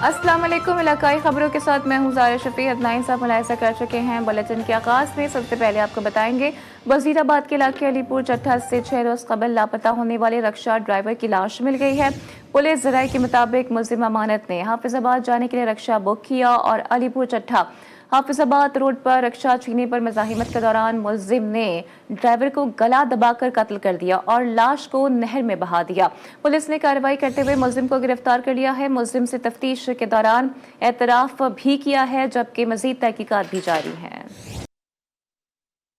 अस्सलाम वालेकुम। इलाकाई खबरों के साथ मैं हूं ज़ारा शफी। हेडलाइन आप मुलाहिजा कर चुके हैं। बुलेटिन के आगाज़ में सबसे पहले आपको बताएंगे, वजीराबाद के इलाके अलीपुर चट्टा से 6 रोज़ कबल लापता होने वाले रक्षा ड्राइवर की लाश मिल गई है। पुलिस ज़राए के मुताबिक मुल्जिम अमानत ने हाफिजाबाद जाने के लिए रक्षा बुक किया और अलीपुर चट्टा हाफिजाबाद रोड पर रक्षा छीनने पर मज़ाहिमत के दौरान मुल्जिम ने ड्राइवर को गला दबाकर कत्ल कर दिया और लाश को नहर में बहा दिया। पुलिस ने कार्रवाई करते हुए मुल्जिम को गिरफ्तार कर लिया है। मुल्जिम से तफ्तीश के दौरान एतराफ़ भी किया है, जबकि मज़ीद तहकीकात भी जारी है।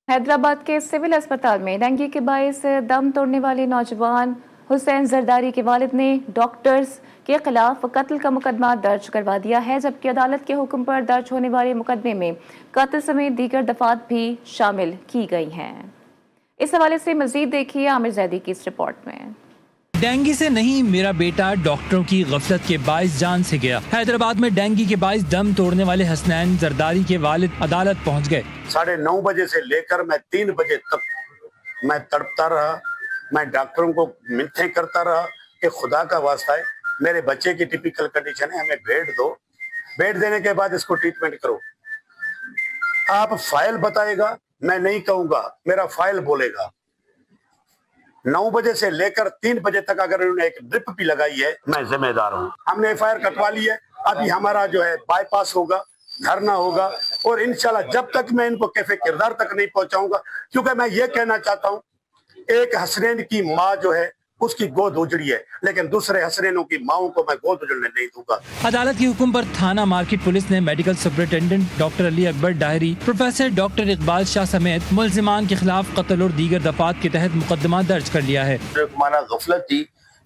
हैदराबाद के सिविल अस्पताल में डेंगू के बायस दम तोड़ने वाले नौजवान हुसैन जरदारी के वालिद ने डॉक्टर्स के खिलाफ कत्ल का मुकदमा दर्ज करवा दिया है, जबकि अदालत के हुक्म पर दर्ज होने वाले मुकदमे में कत्ल समेत दीगर दफात भी शामिल की गई हैं। इस हवाले से मजीद देखिए आमिर जैदी की इस रिपोर्ट में। डेंगू से नहीं, मेरा बेटा डॉक्टरों की गफलत के बाइस जान से गया। हैदराबाद में डेंगू के बाइस दम तोड़ने वाले हुसैन जरदारी के वालिद अदालत पहुंच गए। 9:30 बजे से लेकर मैं 3 बजे तक मैं तड़पता रहा। मैं डॉक्टरों को मिन्नतें करता रहा कि खुदा का वास्ता है, मेरे बच्चे की टिपिकल कंडीशन है, हमें बेड दो, बेड देने के बाद इसको ट्रीटमेंट करो। आप फाइल बताएगा, मैं नहीं कहूंगा, मेरा फाइल बोलेगा। 9 बजे से लेकर 3 बजे तक अगर उन्होंने एक ड्रिप भी लगाई है, मैं जिम्मेदार हूँ। हमने एफआईआर कटवा ली है। अभी हमारा जो है बाईपास होगा, धरना होगा और इंशाल्लाह जब तक मैं इनको कैफे किरदार तक नहीं पहुंचाऊंगा, क्योंकि मैं ये कहना चाहता हूँ, एक हसनैन की माँ जो है उसकी गोद उजड़ी है, लेकिन दूसरे हसनैनों की माओं को मैं गोद उजड़ने नहीं दूंगा। अदालत के हुक्म पर थाना मार्केट पुलिस ने medical superintendent doctor Ali Akbar diary, professor doctor Iqbal Shah समेत मुल्जिमान के खिलाफ कत्ल और दीगर दफात के तहत मुकदमा दर्ज कर लिया है। माना गफलत थी,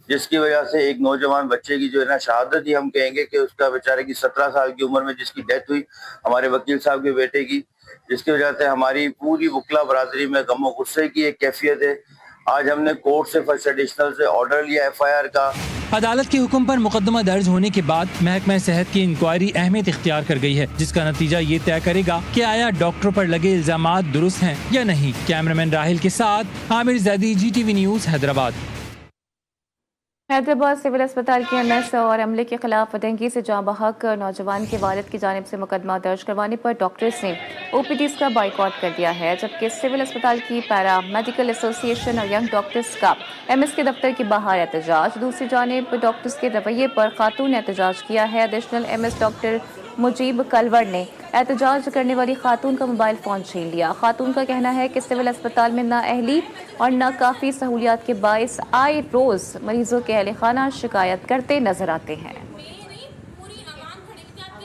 जिसकी वजह से एक नौजवान बच्चे की जो है ना शहादत ही हम कहेंगे कि उसका बेचारे की 17 साल की उम्र में जिसकी डेथ हुई, हमारे वकील साहब के बेटे की, जिसकी वजह से हमारी पूरी वकला बरादरी में गम और गुस्से की एक कैफियत है। आज हमने कोर्ट से फर्स्ट एडिशनल से ऑर्डर लिया एफआईआर का। अदालत के हुक्म पर मुकदमा दर्ज होने के बाद महकमा सेहत की इंक्वायरी अहमियत इख्तियार कर गई है, जिसका नतीजा ये तय करेगा कि आया डॉक्टरों पर लगे इल्जामात दुरुस्त हैं या नहीं। कैमरामैन राहिल के साथ Aamir Zaidi, GTV news, Hyderabad. Hyderabad civil अस्पताल के एमएस और अमले के खिलाफ डेंगू से जाँ बहक नौजवान के वालिद की जानिब से मुकदमा दर्ज करवाने पर डॉक्टर्स ने OPDs का बाइकआउट कर दिया है, जबकि सिविल अस्पताल की पैरा मेडिकल एसोसिएशन और यंग डॉक्टर्स का एमएस के दफ्तर के बाहर एहतजाज। दूसरी जानिब डॉक्टर्स के रवैये पर खातून ने एहतजाज किया है। Additional MS doctor Mujeeb Kalwar ने एहतजाज करने वाली खातून का मोबाइल फ़ोन छीन लिया। खातून का कहना है कि सिविल अस्पताल में नाअहली और नाकाफ़ी सहूलियात के बायस आए रोज़ मरीजों के अहल खाना शिकायत करते नजर आते हैं।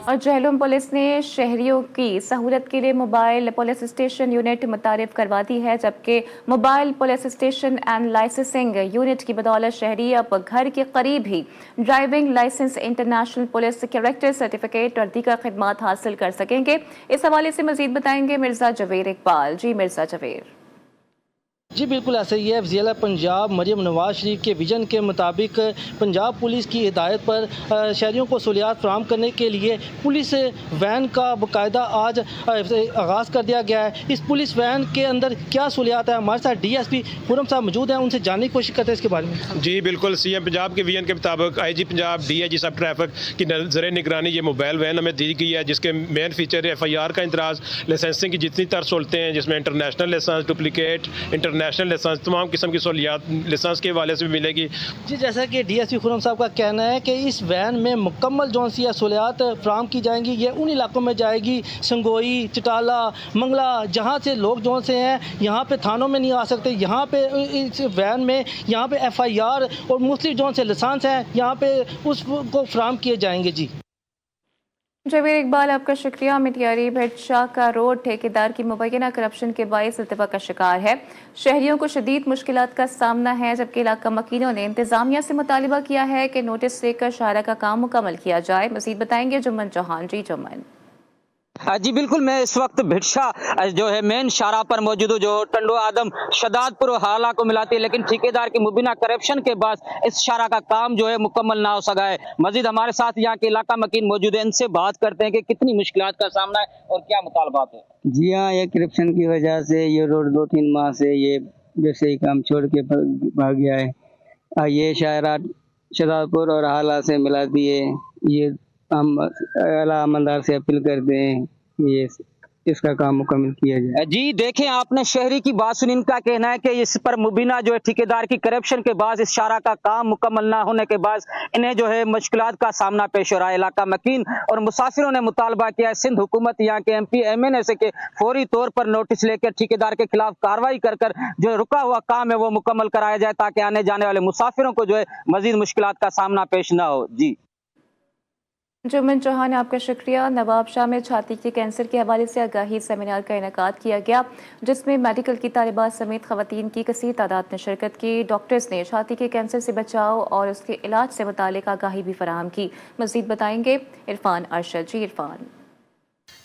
और जहलम पुलिस ने शहरियों की सहूलत के लिए मोबाइल पुलिस स्टेशन यूनिट मुतारिफ करवा दी है, जबकि mobile police station and licensing unit की बदौलत शहरी अब घर के करीब ही driving licence, international police character certificate और दीगर खिदमात हासिल कर सकेंगे। इस हवाले से मजीद बताएंगे मिर्जा जवेर इकबाल। जी मिर्जा जवेर। जी बिल्कुल ऐसे ही है। वज़ीर पंजाब मरियम नवाज शरीफ के विजन के मुताबिक पंजाब पुलिस की हिदायत पर शहरियों को सहूलियात फराहम करने के लिए पुलिस वैन का बाकायदा आज आगाज़ कर दिया गया है। इस पुलिस वैन के अंदर क्या सहूलियात है, हमारे साथ DSP खुरम साहब मौजूद हैं, उनसे जानने की कोशिश करते हैं इसके बारे में। जी बिल्कुल, CM पंजाब के विजन के मुताबिक IG पंजाब DIG सब ट्रैफिक की नजर निगरानी ये मोबाइल वैन हमें दी गई है, जिसके मेन फीचर FIR का इंदराज, लाइसेंसिंग की जितनी तर सहूलतें हैं, जिसमें international licence, duplicate international licence, तमाम किस्म की सहूलियात लाइसेंस के हवाले से भी मिलेगी। जी जैसा कि DSP खुरम साहब का कहना है कि इस वैन में मुकम्मल जो सी सहूलियात फराहम की जाएंगी, ये उन इलाकों में जाएगी संगोई, चटाला, मंगला, जहाँ से लोग जो से हैं यहाँ पे थानों में नहीं आ सकते। यहाँ पे इस वैन में यहाँ पे FIR और मुख्तलिफ जो से लाइसेंस हैं यहाँ पे उसको फराहम किए जाएंगे। जी जवेर इकबाल, आपका शुक्रिया। मिटियारी भेटशाह का रोड ठेकेदार की मुबैना करप्शन के बायस इल्तिफा का शिकार है। शहरियों को शदीद मुश्किलात का सामना है, जबकि इलाका मकीनों ने इंतजामिया से मुतालिबा किया है कि नोटिस देकर शाहरा का काम मुकम्मल किया जाए। मजीद बताएंगे जुम्मन चौहान। जी जुम्मन। जी बिल्कुल, मैं इस वक्त भिटशा जो है मेन शाहराह पर मौजूद हूँ, जो टंडो आदम शदादपुर हाला को मिलाती है, लेकिन ठेकेदार की मुबीना करप्शन के बाद इस शाहराह का काम जो है मुकम्मल ना हो सका है। मजीद हमारे साथ यहाँ के इलाका मकीन मौजूद है, इनसे बात करते हैं कि कितनी मुश्किलात का सामना है और क्या मुतालबात है। जी हाँ, ये करप्शन की वजह से ये रोड 2-3 माह से ये वैसे ही काम छोड़ के भाग गया है। ये शाहराह शदादपुर और हाला से मिलाती है। ये हम आला अमलदार से अपील करते हैं कि ये इसका काम मुकम्मल किया जाए। जी देखें, आपने शहरी की बात सुनी। इनका कहना है कि इस पर मुबीना जो है ठेकेदार की करप्शन के बाद इस शारा का काम मुकम्मल ना होने के बाद इन्हें जो है मुश्किलात का सामना पेश हो रहा है। इलाका मकीन और मुसाफिरों ने मुतालबा किया है सिंध हुकूमत यहाँ के MP MNA से के फौरी तौर पर नोटिस लेकर ठेकेदार के खिलाफ कार्रवाई कर कर जो रुका हुआ काम है वो मुकम्मल कराया जाए, ताकि आने जाने वाले मुसाफिरों को जो है मजीद मुश्किलात का सामना पेश ना हो। जी जुम्मन चौहान, आपका शुक्रिया। नवाब शाह में छाती के कैंसर के हवाले से आगाही सेमिनार का इनेकाद किया गया, जिसमें मेडिकल की तालिबात समेत खवातीन की कसीर तादाद ने शिरकत की। डॉक्टर्स ने छाती के कैंसर से बचाव और उसके इलाज से मुतालिक आगाही भी फराहम की। मज़ीद बताएंगे इरफान अरशद। जी इरफान।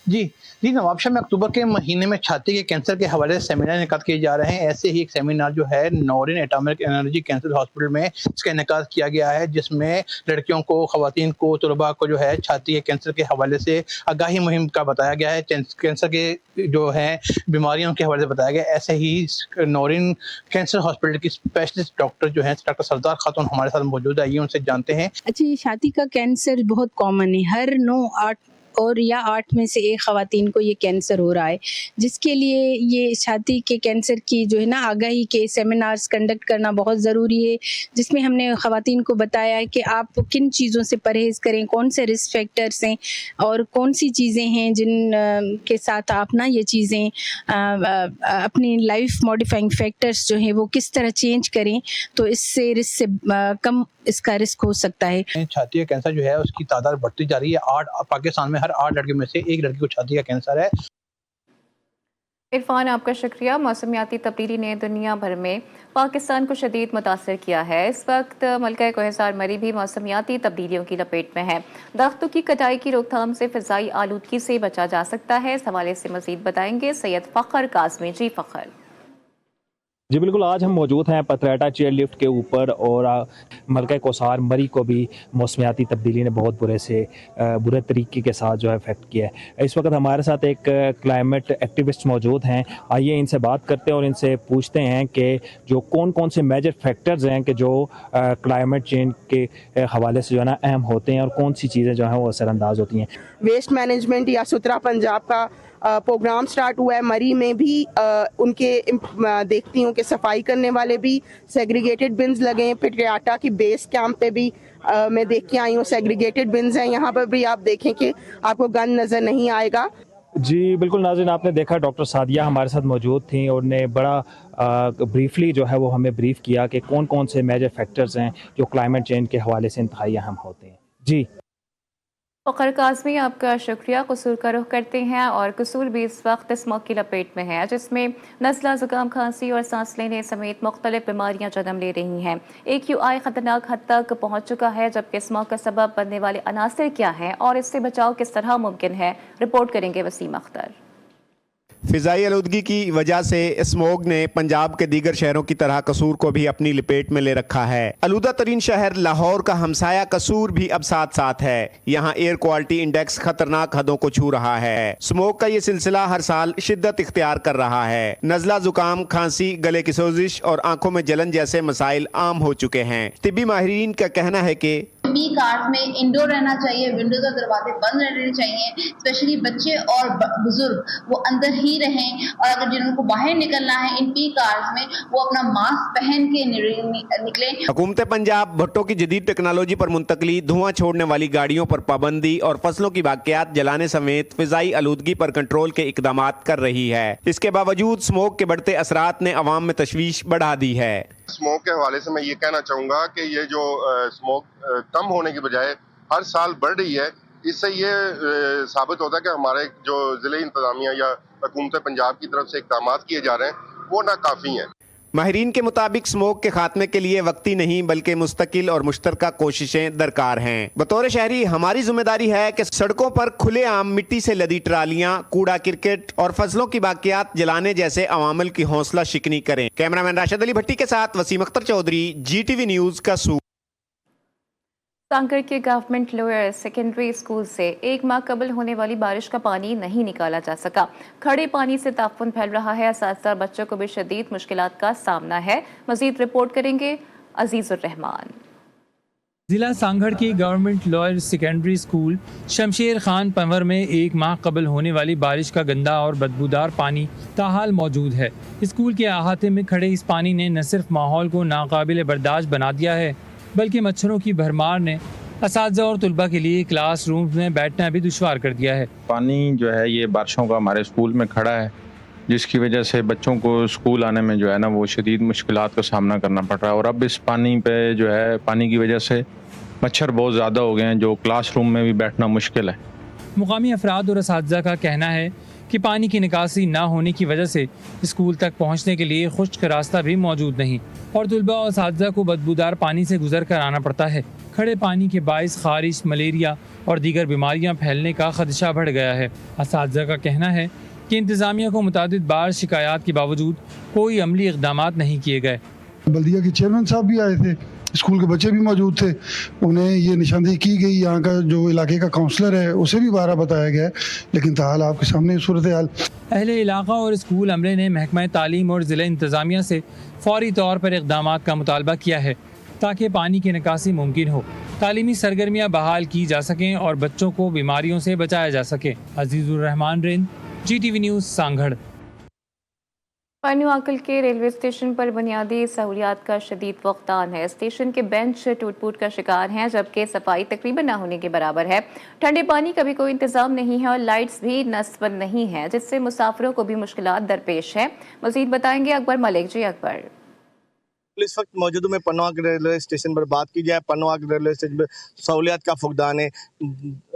जी नवाबशाह में अक्टूबर के महीने में छाती के कैंसर के हवाले से सेमिनार इनेकाद किए जा रहे हैं। ऐसे ही एक सेमिनार जो है Naureen atomic energy cancer hospital में इसका इनेकाद किया गया है, जिसमें लड़कियों को, खवातीन को, तलबा को जो है छाती के कैंसर के हवाले से आगाही मुहिम का बताया गया है। कैंसर के जो है बीमारियों के हवाले से बताया गया। ऐसे ही नौरीन कैंसर हॉस्पिटल की स्पेशलिस्ट डॉक्टर जो है डॉक्टर सरदार खातून हमारे साथ मौजूद है, ये उनसे जानते हैं। अच्छा, ये छाती का कैंसर बहुत कॉमन है, हर 9, 8 और या 8 में से एक ख़वातीन को ये कैंसर हो रहा है, जिसके लिए ये छाती के कैंसर की जो है ना आगाही के सेमिनार्स कंडक्ट करना बहुत ज़रूरी है, जिसमें हमने ख़वातीन को बताया है कि आप किन चीज़ों से परहेज़ करें, कौन से रिस्क फैक्टर्स हैं और कौन सी चीज़ें हैं जिन के साथ आप ना ये चीज़ें अपनी लाइफ मॉडिफाइंग फैक्टर्स जो हैं वो किस तरह चेंज करें, तो इससे रिस्क से कम इसका रिस्क हो सकता है। छाती का कैंसर जो है उसकी तादाद बढ़ती जा रही है। पाकिस्तान में हर 8 लड़के में से एक लड़की को छाती का कैंसर है। इरफान, आपका शुक्रिया। मौसमियाती तब्दीली ने दुनिया भर में पाकिस्तान को शदीद मुतासर किया है। इस वक्त मलका कोहिसार मरी भी मौसमियाती तब्दीलियों की लपेट में है। दरख्तों की कटाई की रोकथाम से फ़िज़ाई आलूदगी से बचा जा सकता है। इस हवाले से मज़ीद बताएंगे सैयद फ़खर काज़मी। जी फ़खर। जी बिल्कुल, आज हम मौजूद हैं पथरेटा चेयर लिफ्ट के ऊपर और मलका कोसार मरी को भी मौसमियाती तब्दीली ने बहुत बुरे तरीके के साथ जो है इफेक्ट किया है। इस वक्त हमारे साथ एक क्लाइमेट एक्टिविस्ट मौजूद हैं। आइए इनसे बात करते हैं और इनसे पूछते हैं कि जो कौन कौन से मेजर फैक्टर्स हैं कि जो क्लाइमेट चेंज के हवाले से जो है ना अहम होते हैं और कौन सी चीज़ें जो हैं वो असरअंदाज होती हैं। वेस्ट मैनेजमेंट या सुथरा पंजाब का प्रोग्राम स्टार्ट हुआ है। मरी में भी उनके देखती हूँ कि सफाई करने वाले भी सेग्रीगेटेड बिन्स लगे हैं। पटियाटा की बेस कैंप पे भी मैं देख के आई हूँ सेग्रीगेटेड बिन्स हैं। यहाँ पर भी आप देखें कि आपको गंद नज़र नहीं आएगा। जी बिल्कुल नाज़रीन, आपने देखा डॉक्टर सादिया हमारे साथ मौजूद थी और ने बड़ा ब्रीफली जो है वो हमें ब्रीफ किया कि कौन कौन से मेजर फैक्टर्स हैं जो क्लाइमेट चेंज के हवाले से इंतहाई अहम होते हैं। जी फ़खर काज़मी, आपका शुक्रिया। कसूर का रुख करते हैं और कसूर भी इस वक्त स्मोक की लपेट में है, जिसमें नज़ला, ज़ुकाम, खांसी और सांस लेने समेत मुख्तलिफ बीमारियां जन्म ले रही हैं। AQI ख़तरनाक हद तक पहुँच चुका है, जबकि स्मोक का सबब बनने वाले अनासर क्या हैं और इससे बचाव किस तरह मुमकिन है, रिपोर्ट करेंगे वसीम अख्तर। फ़िज़ाई आलूदगी की वजह से स्मोग ने पंजाब के दीगर शहरों की तरह कसूर को भी अपनी लपेट में ले रखा है। आलूदा तरीन शहर लाहौर का हमसाया कसूर भी अब साथ साथ है। यहाँ एयर क्वालिटी इंडेक्स खतरनाक हदों को छू रहा है। स्मोक का ये सिलसिला हर साल शिद्दत इख्तियार कर रहा है। नज़ला, जुकाम, खांसी, गले की सोजिश और आंखों में जलन जैसे मसाइल आम हो चुके हैं। तिब्बी माहिरीन का कहना है कि कार्स में इंडोर रहना चाहिए, विंडोज और दरवाजे बंद रहने चाहिए, स्पेशली बच्चे और बुजुर्ग वो अंदर ही रहें, और अगर जिनको बाहर निकलना है इन पी कार्स में वो अपना मास्क पहन के निकलें। हुकूमत पंजाब भट्टों की जदीद टेक्नोलॉजी पर मुंतकली, धुआं छोड़ने वाली गाड़ियों पर पाबंदी और फसलों की बाकियात जलाने समेत फिजाई आलूदगी पर कंट्रोल के इकदाम कर रही है। इसके बावजूद स्मोक के बढ़ते असरात ने अवाम में तशवीश बढ़ा दी है। स्मोक के हवाले से मैं ये कहना चाहूँगा कि ये जो स्मोक कम होने की बजाय हर साल बढ़ रही है, इससे ये साबित होता है कि हमारे जो ज़िले इंतज़ामिया या हुकूमत पंजाब की तरफ से इक़दाम किए जा रहे हैं वो नाकाफ़ी हैं। माहिरीन के मुताबिक स्मोक के खात्मे के लिए वक्ती नहीं बल्कि मुस्तकिल और मुश्तरका कोशिशें दरकार हैं। बतौर शहरी हमारी जिम्मेदारी है कि सड़कों पर खुलेआम मिट्टी से लदी ट्रालियां, कूड़ा किरकट और फसलों की बाकियात जलाने जैसे अवामिल की हौसला शिकनी करें। कैमरामैन राशिद अली भट्टी के साथ वसीम अख्तर चौधरी, GTV न्यूज़ का सूर। सांकर के गवर्नमेंट लोअर सेकेंडरी स्कूल से 1 माह कबल होने वाली बारिश का पानी नहीं निकाला जा सका। खड़े पानी से ताफुन फैल रहा है। असातिज़ा बच्चों को भी शदीद मुश्किलात का सामना है। मज़ीद रिपोर्ट करेंगे अजीज़ुर रहमान। ضلع سانگھڑ کی گورنمنٹ لوئر سیکنڈری اسکول شمشیر خان پنور میں 1 ماہ قبل ہونے والی بارش کا گندا اور بدبودار پانی تاحال موجود ہے۔ اسکول کے احاطے میں کھڑے اس پانی نے نہ صرف ماحول کو ناقابل برداشت بنا دیا ہے بلکہ مچھروں کی بھرمار نے اساتذہ اور طلباء کے لیے کلاس رومز میں بیٹھنا بھی دشوار کر دیا ہے۔ پانی جو ہے یہ بارشوں کا ہمارے اسکول میں کھڑا ہے، جس کی وجہ سے بچوں کو اسکول آنے میں جو ہے نا وہ شدید مشکلات کا سامنا کرنا پڑ رہا ہے، اور اب اس پانی پہ جو ہے پانی کی وجہ سے مچھر بہت زیادہ ہو گئے ہیں، جو کلاس روم میں بھی بیٹھنا مشکل ہے۔ مقامی افراد اور اساتذہ کا کہنا ہے کہ پانی کی نکاسی نہ ہونے کی وجہ سے اسکول تک پہنچنے کے لیے خشک راستہ بھی موجود نہیں اور طلباء اور اساتذہ کو بدبودار پانی سے گزر کر آنا پڑتا ہے۔ کھڑے پانی کے باعث خارش، ملیریا اور دیگر بیماریاں پھیلنے کا خدشہ بڑھ گیا ہے۔ اساتذہ کا کہنا ہے کہ انتظامیہ کو متعدد بار شکایات کے باوجود کوئی عملی اقدامات نہیں کیے گئے۔ بلدیہ کے چیئرمین صاحب بھی آئے تھے، اسکول کے بچے بھی موجود تھے، انہیں یہ نشاندہی کی گئی، یہاں کا جو علاقے کا کاؤنسلر ہے اسے بھی بارہ بتایا گیا ہے، لیکن تاحال آپ کے سامنے صورتحال۔ اہل علاقہ اور اسکول عملے نے محکمہ تعلیم اور ضلع انتظامیہ سے فوری طور پر اقدامات کا مطالبہ کیا ہے تاکہ پانی کی نکاسی ممکن ہو، تعلیمی سرگرمیاں بحال کی جا سکیں اور بچوں کو بیماریوں سے بچایا جا سکے۔ عزیز الرحمان رند، جی ٹی وی نیوز، سانگھڑ۔ پانو آکل کے ریلوے اسٹیشن پر بنیادی سہولیات کا شدید فقدان ہے۔ اسٹیشن کے بینچ ٹوٹ پھوٹ کا شکار ہیں جبکہ صفائی تقریباً نہ ہونے کے برابر ہے۔ ٹھنڈے پانی کا بھی کوئی انتظام نہیں ہے اور لائٹس بھی نصب نہیں ہے، جس سے مسافروں کو بھی مشکلات درپیش ہیں۔ مزید بتائیں گے اکبر ملک۔ جی اکبر۔ اس وقت موجود میں پانو آکل ریلوے اسٹیشن پر بات کی جائے، پانو آکل ریلوے اسٹیشن پر سہولیات کا فقدان ہے۔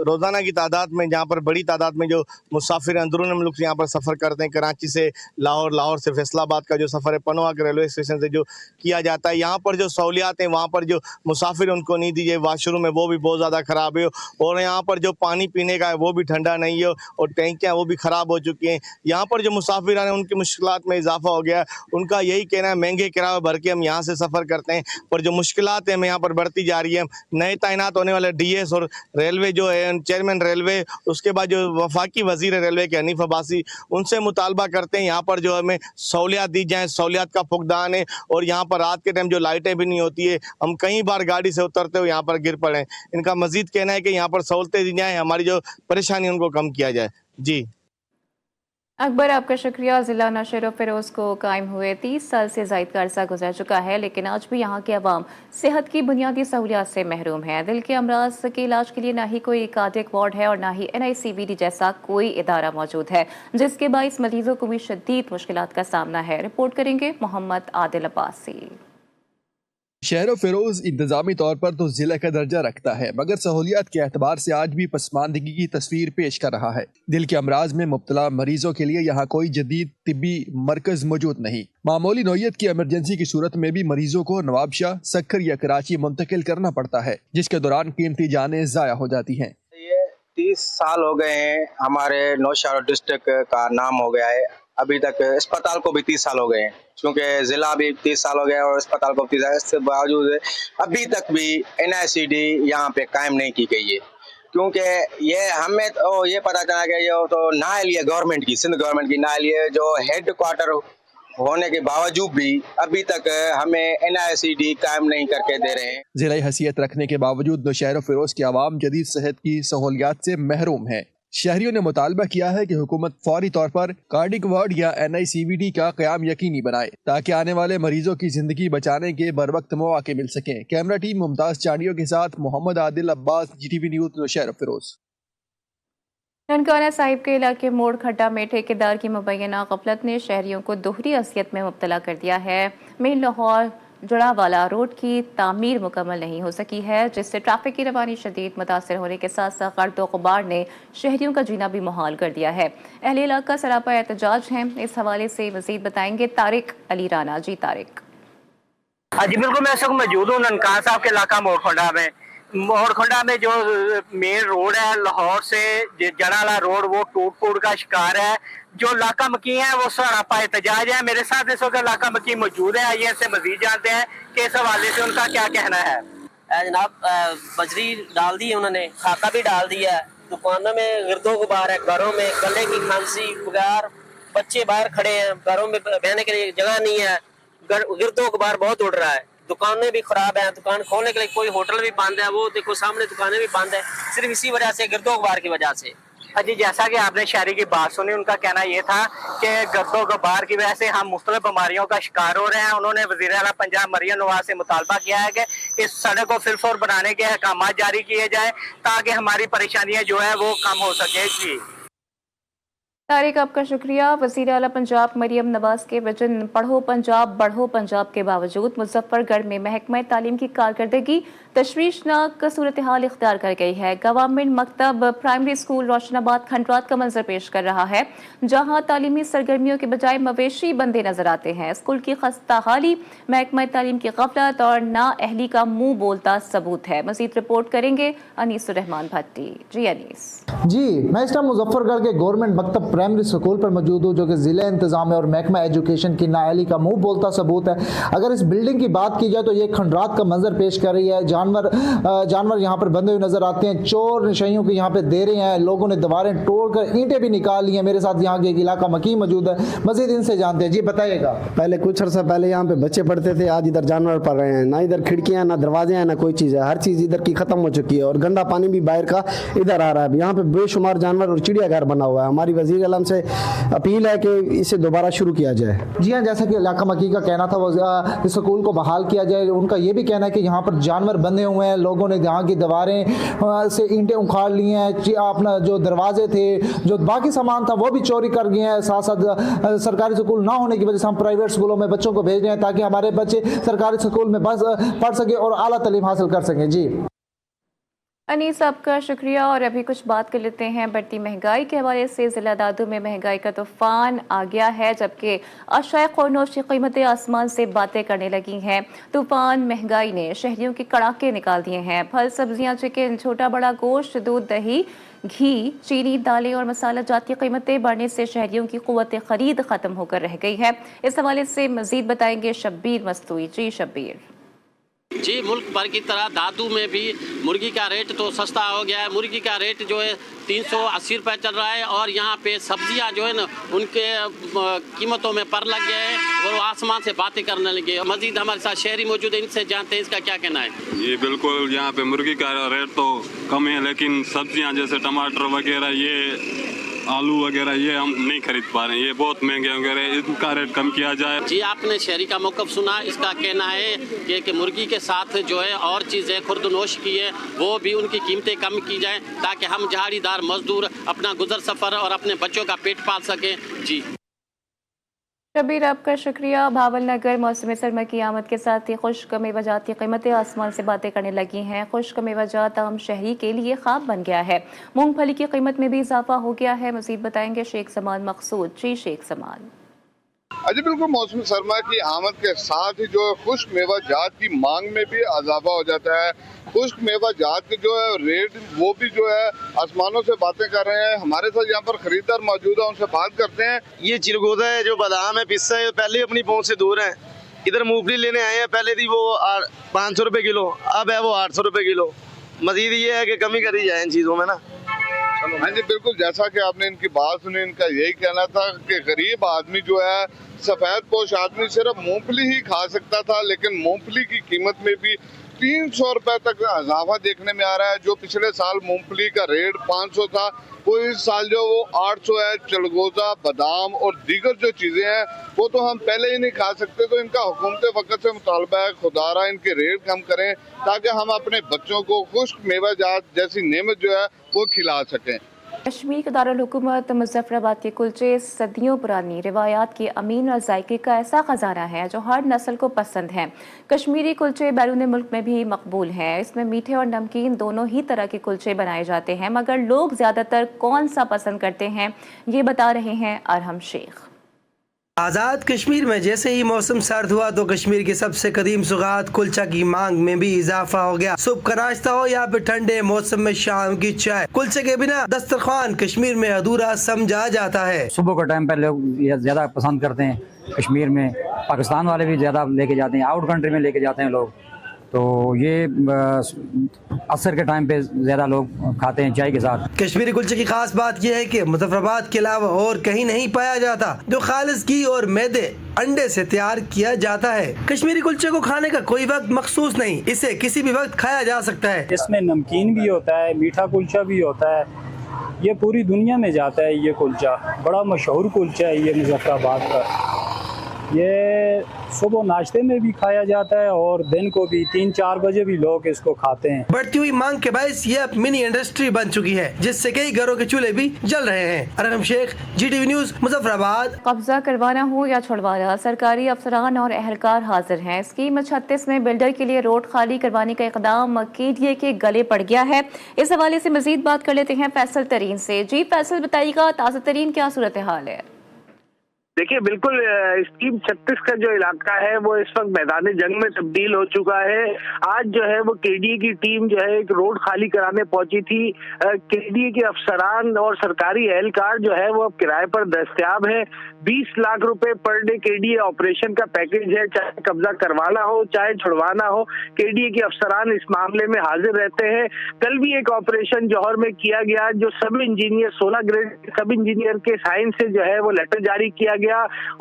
روزانہ کی تعداد میں جہاں پر بڑی تعداد میں جو مسافر اندرون ملک یہاں پر سفر کرتے ہیں، کراچی سے لاہور، لاہور سے فیصل آباد کا جو سفر ہے پانو آکل ریلوے اسٹیشن سے جو کیا جاتا ہے، یہاں پر جو سہولیات ہیں وہاں پر جو مسافر ان کو نہیں دی جائے، واش روم ہے وہ بھی بہت زیادہ خراب ہے، اور یہاں پر جو پانی پینے کا ہے وہ بھی ٹھنڈا نہیں ہے، اور ٹینکیاں وہ بھی خراب ہو چکی ہیں۔ یہاں پر جو مسافر ہیں ان کی مشکلات میں اضافہ ہو گیا ہے، ان کا یہی کہنا ہے مہنگے کرایہ بھر کے ہم یہاں سے سفر کرتے ہیں، پر جو مشکلات ہیں یہاں پر بڑھتی جا رہی ہے۔ نئے تعینات ہونے والے ڈی ایس اور ریلوے جو ہے چیئرمین ریلوے، اس کے بعد جو وفاقی وزیر ریلوے کے حنیف عباسی، ان سے مطالبہ کرتے ہیں یہاں پر جو ہمیں سہولیات دی جائیں۔ سہولیات کا فقدان ہے، اور یہاں پر رات کے ٹائم جو لائٹیں بھی نہیں ہوتی ہے، ہم کئی بار گاڑی سے اترتے ہوئے یہاں پر گر پڑے ہیں۔ ان کا مزید کہنا ہے کہ یہاں پر سہولتیں دی جائیں، ہماری جو پریشانی ان کو کم کیا جائے۔ جی اکبر، آپ کا شکریہ۔ ضلع نشر و فروز کو قائم ہوئے 30 سال سے زائد کا عرصہ گزر چکا ہے، لیکن آج بھی یہاں کے عوام صحت کی بنیادی سہولیات سے محروم ہیں۔ دل کے امراض کے علاج کے لیے نہ ہی کوئی کارڈیک وارڈ ہے اور نہ ہی NICVD جیسا کوئی ادارہ موجود ہے، جس کے باعث مریضوں کو بھی شدید مشکلات کا سامنا ہے۔ رپورٹ کریں گے محمد عادل عباسی۔ شہر و فیروز انتظامی طور پر تو ضلع کا درجہ رکھتا ہے، مگر سہولیات کے اعتبار سے آج بھی پسماندگی کی تصویر پیش کر رہا ہے۔ دل کے امراض میں مبتلا مریضوں کے لیے یہاں کوئی جدید طبی مرکز موجود نہیں۔ معمولی نوعیت کی ایمرجنسی کی صورت میں بھی مریضوں کو نوابشاہ، سکھر یا کراچی منتقل کرنا پڑتا ہے، جس کے دوران قیمتی جانیں ضائع ہو جاتی ہیں۔ یہ 30 سال ہو گئے ہیں، ہمارے نوشہرہ ڈسٹرکٹ کا نام ہو گیا ہے، ابھی تک اسپتال کو بھی 30 سال ہو گئے ہیں، کیونکہ ضلع بھی 30 سال ہو گیا اور اسپتال کو 30 سال، اس کے باوجود ابھی تک بھی NICD یہاں پہ قائم نہیں کی گئی ہے، کیونکہ یہ ہمیں یہ پتہ چلا کہ یہ تو نااہل ہے گورنمنٹ کی، سندھ گورنمنٹ کی نااہل ہے، جو ہیڈ کوارٹر ہونے کے باوجود بھی ابھی تک ہمیں NICD قائم نہیں کر کے دے رہے ہیں۔ ضلعی حیثیت رکھنے کے باوجود نوشہر و فیروز کے عوام جدید صحت کی سہولیات سے محروم ہیں۔ شہریوں نے مطالبہ کیا ہے کہ حکومت فوری طور پر کارڈک وارڈ یا NICVD کا قیام یقینی بنائے تاکہ آنے والے مریضوں کی زندگی بچانے کے بروقت مواقع مل سکیں۔ کیمرہ ٹیم ممتاز چانڈیوں کے ساتھ محمد عادل عباس، GTV نیوز، نوشہر و فیروز۔ ننکانہ صاحب کے علاقے موڑ کھڈا میں ٹھیکیدار کی مبینہ غفلت نے شہریوں کو دوہری اذیت میں مبتلا کر دیا ہے۔ مین لاہور جڑاوالا روڈ کی تعمیر مکمل نہیں ہو سکی ہے، جس سے ٹریفک کی روانی شدید متاثر ہونے کے ساتھ ساتھ گرد و غبار نے شہریوں کا جینا بھی محال کر دیا ہے۔ اہل علاقہ سراپا احتجاج ہیں۔ اس حوالے سے مزید بتائیں گے طارق علی رانا۔ جی طارق۔ جی بالکل، میں اس وقت موجود ہوں ننکانہ صاحب کے علاقہ موڑ کھنڈا میں۔ موڑ کھنڈا میں جو مین روڈ ہے لاہور سے جڑاوالا روڈ، وہ ٹوٹ پھوٹ کا شکار ہے۔ جو علاقہ مکی ہیں وہ سراپا احتجاج ہے۔ میرے ساتھ اس وقت علاقہ مکی موجود ہے، آئیے ان سے مزید جانتے ہیں کہ اس حوالے سے ان کا کیا کہنا ہے۔ جناب بجری ڈال دی ہے انہوں نے، خاکہ بھی ڈال دیا ہے، دکانوں میں گرد و غبار ہے، گھروں میں گلے کی کھانسی بغیر، بچے باہر کھڑے ہیں، گھروں میں بہنے کے لیے جگہ نہیں ہے، گرد و غبار بہت اڑ رہا ہے۔ दुकानें भी खराब हैं, दुकान खोलने के लिए कोई होटल भी बंद है, वो देखो सामने दुकानें भी बंद है, सिर्फ इसी वजह से गिरदो गुबार की वजह से। जी, जैसा कि आपने शहरी की बात सुनी, उनका कहना ये था कि गर्दो गुबार की वजह से हम मुख्तलिफ बीमारियों का शिकार हो रहे हैं। उन्होंने वज़ीर आला पंजाब मरियम नवाज से मुतालबा किया है कि इस सड़क को फिल फॉर बनाने के अहकाम जारी किए जाए ताकि हमारी परेशानियां जो है वो कम हो सके। जी तारिक, आपका शुक्रिया। वज़ीर आला पंजाब मरियम नवाज के विजन पढ़ो पंजाब बढ़ो पंजाब के बावजूद मुजफ्फरगढ़ में महकमा तालीम की कारकर्दगी तशवीशनाक सूरत हाल इख्तियार कर गई है। गवर्नमेंट मकतब प्राइमरी स्कूल रोशनाबाद खंडरात का मंजर पेश कर रहा है, जहां तालीमी सरगर्मियों के बजाय मवेशी बंदे नजर आते हैं। स्कूल की खस्ता हाली महकमा तालीम की गफलत और नाअहली का मुंह बोलता सबूत है। मजीद रिपोर्ट करेंगे अनीस रहमान भट्टी। जी अनीस। जी, मैं इस टाइम मुजफ्फरगढ़ के गवर्नमेंट मकतब प्राइमरी स्कूल पर मौजूद हूँ, जो कि ज़िला इंतजाम और महकमा एजुकेशन की नाअहली का मुंह बोलता सबूत है। अगर इस बिल्डिंग की बात की जाए तो ये खंडरात का मंजर पेश कर रही है। जानवर यहाँ पर बंधे हुए नजर आते हैं, चोर नशइयों के यहाँ पे दे रहे हैं, लोगों ने दीवारें तोड़कर ईंटें भी निकाल ली हैं। मेरे साथ यहाँ के एक इलाका मकीम मौजूद है, मजीद इनसे जानते हैं। जी बताइएगा। पहले कुछ अर्सा पहले यहाँ पे बच्चे पढ़ते थे, आज इधर जानवर पढ़ रहे हैं। ना इधर खिड़कियाँ, ना दरवाजे हैं, ना कोई चीज़ है। हर चीज़ इधर की खत्म हो चुकी है और गंदा पानी भी बाहर का इधर आ रहा है। यहाँ पे बेशुमार जानवर और चिड़ियाघर बना हुआ है। हमारी वज़ीर आलम से अपील है कि इसे दोबारा शुरू किया जाए। जी हाँ, जैसा कि इलाका मकी का कहना था, वो इस स्कूल को बहाल किया जाए। उनका ये भी कहना है कि यहाँ पर जानवर बंधे हुए हैं, लोगों ने यहाँ की दीवारें से ईंटें उखाड़ ली हैं, अपना जो दरवाजे थे, जो बाकी सामान था वो भी चोरी कर गए हैं। साथ साथ सरकारी स्कूल ना होने की वजह से हम प्राइवेट स्कूलों में बच्चों को भेज रहे हैं ताकि हमारे बच्चे सरकारी स्कूल में बस पढ़ सके और आला तालीम हासिल कर सकें। जी अनीस, आपका शुक्रिया। और अभी कुछ बात कर लेते हैं बढ़ती महंगाई के हवाले से। ज़िला दादू में महंगाई का तूफान आ गया है, जबकि अशाए ख़ुरनोश की कीमतें आसमान से बातें करने लगी हैं। तूफान महंगाई ने शहरियों के कड़ाके निकाल दिए हैं। फल, सब्जियां, चिकन, छोटा बड़ा गोश्त, दूध, दही, घी, चीनी, दालें और मसाला जात की कीमतें बढ़ने से शहरियों की क़ुव्वत ख़रीद ख़त्म होकर रह गई है। इस हवाले से मज़ीद बताएंगे शब्बीर मस्तूई। जी शब्बीर। जी, मुल्क भर की तरह दादू में भी मुर्गी का रेट तो सस्ता हो गया है। मुर्गी का रेट जो है 380 रुपये चल रहा है और यहाँ पे सब्जियाँ जो है ना उनके कीमतों में पर लग गए हैं और वो आसमान से बातें करने लगे। मजीद हमारे साथ शहरी मौजूद है, इनसे जानते हैं इसका क्या कहना है। जी बिल्कुल, यहाँ पे मुर्गी का रेट तो कम है, लेकिन सब्जियाँ जैसे टमाटर वगैरह, ये आलू वगैरह, ये हम नहीं खरीद पा रहे हैं। ये बहुत महंगे वगैरह, इनका रेट कम किया जाए। जी, आपने शहरी का मौक़िफ़ सुना। इसका कहना है कि मुर्गी के साथ जो है और चीज़ें खुर्दनोश की है वो भी उनकी कीमतें कम की जाएं ताकि हम दिहाड़ीदार मजदूर अपना गुजर सफ़र और अपने बच्चों का पेट पाल सकें। जी शबीर, आपका शुक्रिया। भावलनगर मौसम सरमा की आमद के साथ ही खुश्क मेवाजात की कीमतें आसमान से बातें करने लगी हैं। खुश्क मेवाजात आम शहरी के लिए ख्वाब बन गया है। मूंगफली की कीमत में भी इजाफा हो गया है। मज़ीद बताएंगे शेख समान मकसूद। जी शेख समान। अजी बिल्कुल, मौसम सरमा की आमद के साथ ही जो खुश्क मेवा जात की मांग में भी इजाफा हो जाता है। खुश्क मेवा जात के जो है रेट वो भी जो है आसमानों से बातें कर रहे हैं। हमारे साथ यहाँ पर खरीदार मौजूद है, उनसे बात करते हैं। ये चिरगोदा है, जो बादाम है, पिस्ता है, पहले अपनी पहुँच से दूर है। इधर मूंगफली लेने आए हैं, पहले थी वो 500 रुपये किलो, अब है वो 800 रुपये किलो। मजीद ये है कि कमी करी जाए इन चीज़ों में ना। हाँ जी बिल्कुल, जैसा कि आपने इनकी बात सुनी, इनका यही कहना था कि गरीब आदमी जो है, सफेद पोश आदमी सिर्फ मूंगफली ही खा सकता था, लेकिन मूंगफली की कीमत में भी 300 रुपए तक इजाफा देखने में आ रहा है। जो पिछले साल मूंगफली का रेट 500 था, वो इस साल जो वो 800 है। चलगोजा, बादाम और दीगर जो चीजें हैं वो तो हम पहले ही नहीं खा सकते, तो इनका हुकूमत वक्त से मुतालबा है खुदारा इनके रेट कम करें ताकि हम अपने बच्चों को खुश्क मेवा जात जैसी नेमत जो है वो खिला सकें। कश्मीर के दारुल हुकूमत मुजफ्फराबाद के कुलचे सदियों पुरानी रिवायात के अमीन और जायके का ऐसा खजाना है जो हर नस्ल को पसंद है। कश्मीरी कुलचे बैरून मुल्क में भी मकबूल हैं। इसमें मीठे और नमकीन दोनों ही तरह के कुलचे बनाए जाते हैं, मगर लोग ज़्यादातर कौन सा पसंद करते हैं ये बता रहे हैं अरहम शेख। आज़ाद कश्मीर में जैसे ही मौसम सर्द हुआ तो कश्मीर के सबसे कदीम सुगात कुलचा की मांग में भी इजाफा हो गया। सुबह का नाश्ता हो या फिर ठंडे मौसम में शाम की चाय, कुलचे के बिना दस्तरखान कश्मीर में अधूरा समझा जाता है। सुबह का टाइम पर लोग ज़्यादा पसंद करते हैं। कश्मीर में पाकिस्तान वाले भी ज़्यादा लेके जाते हैं, आउट कंट्री में लेके जाते हैं लोग। तो ये असर के टाइम पे ज़्यादा लोग खाते हैं चाय के साथ। कश्मीरी कुलचे की खास बात यह है कि मुजफ्फराबाद के अलावा और कहीं नहीं पाया जाता, जो खालिस घी और मैदे अंडे से तैयार किया जाता है। कश्मीरी कुलचे को खाने का कोई वक्त मखसूस नहीं, इसे किसी भी वक्त खाया जा सकता है। इसमें नमकीन भी होता है, मीठा कुलचा भी होता है, ये पूरी दुनिया में जाता है। ये कुलचा बड़ा मशहूर कुलचा है ये मुजफ्फराबाद का। ये सुबह नाश्ते में भी खाया जाता है और दिन को भी 3-4 बजे भी लोग इसको खाते हैं। बढ़ती हुई मांग के बायस ये अब मिनी इंडस्ट्री बन चुकी है, जिससे कई घरों के चूल्हे भी जल रहे हैं। Arham Sheikh, GTV news, Muzaffarabad. कब्जा करवाना हो या छुड़वाना, सरकारी अफसरान और अहलकार हाजिर हैं। स्कीम 36 में बिल्डर के लिए रोड खाली करवाने का इकदाम KDA के गले पड़ गया है। इस हवाले से मजीद बात कर लेते हैं फैसल तरीन से। जी फैसल, बताइएगा ताज़ा तरीन क्या सूरत हाल है? देखिए, बिल्कुल स्कीम 36 का जो इलाका है वो इस वक्त मैदान जंग में तब्दील हो चुका है। आज जो है वो KDA की टीम जो है एक रोड खाली कराने पहुंची थी। KDA के अफसरान और सरकारी एहलकार जो है वो अब किराए पर दस्तयाब है। 20 लाख रुपए पर डे KDA ऑपरेशन का पैकेज है। चाहे कब्जा करवाना हो चाहे छुड़वाना हो, KDA के अफसरान इस मामले में हाजिर रहते हैं। कल भी एक ऑपरेशन जौहर में किया गया, जो सब इंजीनियर 16 ग्रेड सब इंजीनियर के साइन से जो है वो लेटर जारी किया गया।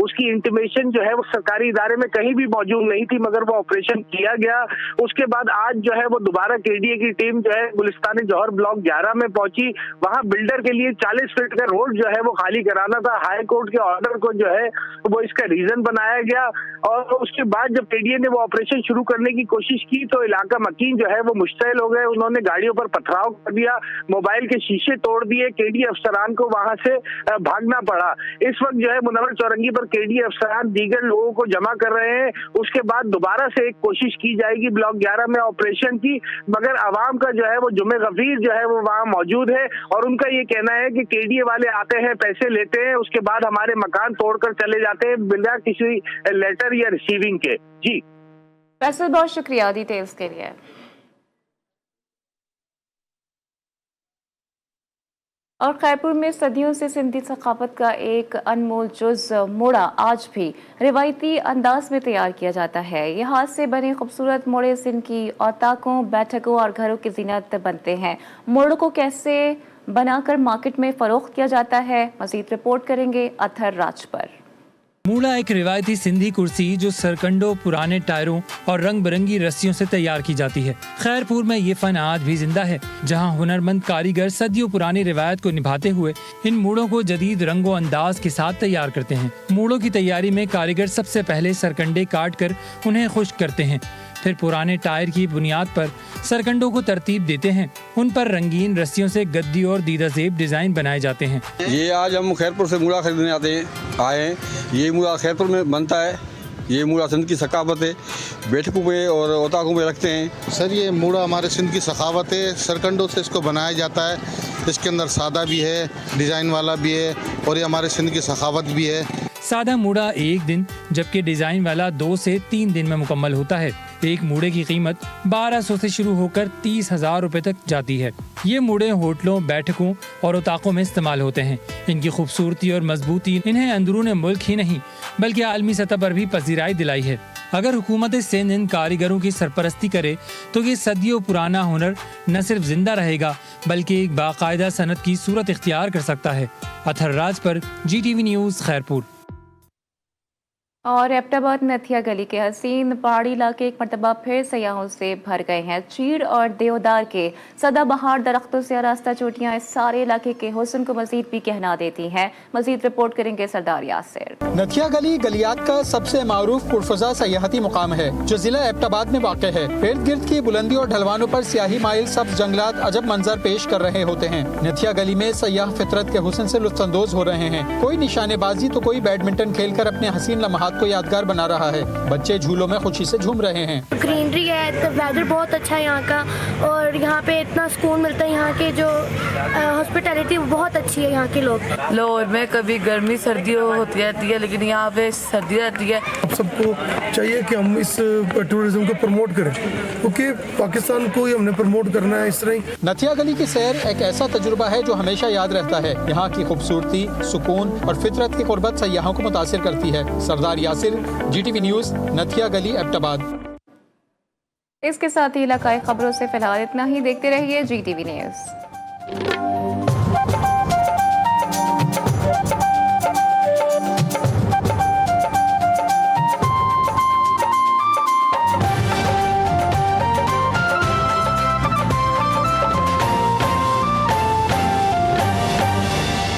उसकी इंटीमेशन जो है वो सरकारी इदारे में कहीं भी मौजूद नहीं थी, मगर वो ऑपरेशन किया गया। उसके बाद आज जो है वो दोबारा KDA की टीम जो है गुलिस्तान जौहर ब्लॉक 11 में पहुंची। वहां बिल्डर के लिए 40 फीट का रोड जो है वो खाली कराना था। हाई कोर्ट के ऑर्डर को जो है वो इसका रीजन बनाया गया और उसके बाद जब KDA ने वो ऑपरेशन शुरू करने की कोशिश की तो इलाका मकीन जो है वो मुश्तइल हो गए। उन्होंने गाड़ियों पर पथराव कर दिया, मोबाइल के शीशे तोड़ दिए। KDA अफसरान को वहां से भागना पड़ा। इस वक्त जो है मुनव्वर चौरंगी पर KDA अफसरान दीगर लोगों को जमा कर रहे हैं। उसके बाद दोबारा से एक कोशिश की जाएगी ब्लॉक 11 में ऑपरेशन की, मगर आवाम का जो है वो जुमे गफीर जो है वो वहाँ मौजूद है और उनका ये कहना है कि KDA वाले आते हैं, पैसे लेते हैं, उसके बाद हमारे मकान तोड़कर चले जाते हैं बिना किसी लेटर या रिसीविंग के। जी फैसल, बहुत शुक्रिया डिटेल्स के लिए। और खैरपुर में सदियों से सिंधी सकाफत का एक अनमोल जुज मोड़ा आज भी रिवायती अंदाज में तैयार किया जाता है। ये हाथ से बने खूबसूरत मोड़े सिंध की औताकों, बैठकों और घरों की जीनत बनते हैं। मोड़ों को कैसे बनाकर मार्केट में फरोख्त किया जाता है, मजीद रिपोर्ट करेंगे अथर राज पर। मूड़ा एक रिवायती सिंधी कुर्सी जो सरकंडों, पुराने टायरों और रंग बिरंगी रस्सियों से तैयार की जाती है। खैरपुर में ये फन आज भी जिंदा है, जहां हुनरमंद कारीगर सदियों पुरानी रिवायत को निभाते हुए इन मूड़ों को जदीद रंगो अंदाज के साथ तैयार करते हैं। मूड़ों की तैयारी में कारीगर सबसे पहले सरकंडे काट कर उन्हें खुश्क करते हैं, फिर पुराने टायर की बुनियाद पर सरकंडों को तरतीब देते हैं। उन पर रंगीन रस्सियों से गद्दी और दीदाजेब डिजाइन बनाए जाते हैं। ये आज हम खैरपुर से मूड़ा खरीदने आए हैं। ये मूड़ा खैरपुर में बनता है। ये मूड़ा सिंध की सकाफत है। बैठकों पे और ओताकों पे रखते हैं। सर, ये मूड़ा हमारे सिंध की सकाफत है। सरकंडों से इसको बनाया जाता है। इसके अंदर सादा भी है, डिजाइन वाला भी है और ये हमारे सिंध की सकाफत भी है। सादा मूड़ा 1 दिन, जबकि डिजाइन वाला 2 से 3 दिन में मुकम्मल होता है। एक मूड़े की कीमत 1200 से शुरू होकर 30,000 रुपए तक जाती है। ये मूड़े होटलों, बैठकों और उताकों में इस्तेमाल होते हैं। इनकी खूबसूरती और मजबूती इन्हें अंदरून मुल्क ही नहीं बल्कि आलमी सतह पर भी पजीराई दिलाई है। अगर हुकूमत सिंध इन कारीगरों की सरपरस्ती करे तो ये सदियों पुराना हुनर न सिर्फ जिंदा रहेगा बल्कि एक बाकायदा सनत की सूरत इख्तियार कर सकता है। अथर राज पर GTV न्यूज़ खैरपुर। और एबटाबाद नथिया गली के हसीन पहाड़ी इलाके एक मरतबा फिर सयाहों से भर गए हैं। चीड़ और देवदार के सदाबहार दरख्तों से आरास्ता चोटियां इस सारे इलाके के हुस्न को मजीद भी कहना देती हैं। मजीद रिपोर्ट करेंगे सरदार यासिर। नथिया गली गलियात का सबसे मारूफ पुरफजा सयाहती मुकाम है जो जिला एबटाबाद में वाक़ है। इर्द गिर्द की बुलंदी और ढलवानों पर स्याही माइल सब्ज जंगलात अजब मंजर पेश कर रहे होते हैं। नथिया गली में सयाह फितरत के हुस्न से लुत्फानंदोज हो रहे हैं। कोई निशानेबाजी तो कोई बैडमिंटन खेलकर अपने हसीन लम्हात को यादगार बना रहा है। बच्चे झूलों में खुशी से झूम रहे हैं। ग्रीनरी है, वेदर बहुत अच्छा है यहाँ का और यहाँ पे इतना सुकून मिलता है। यहाँ के जो हॉस्पिटैलिटी बहुत अच्छी है। यहाँ के लोग लाहौर में कभी गर्मी सर्दी होती रहती है लेकिन यहाँ पे सर्दी रहती है। अब सबको चाहिए कि हम इस टूरिज्म को प्रमोट करें क्योंकि पाकिस्तान को ही हमने प्रमोट करना है। इस तरह ही नथिया गली की सैर एक ऐसा तजुर्बा है जो हमेशा याद रहता है। यहाँ की खूबसूरती, सुकून और फितरत की कुर्बत सयाहों को मुतासिर करती है। सरदार यासिर, GTV न्यूज़, नथिया गली, एबटाबाद। इसके साथ ही इलाकाई खबरों से फिलहाल इतना ही। देखते रहिए GTV न्यूज़।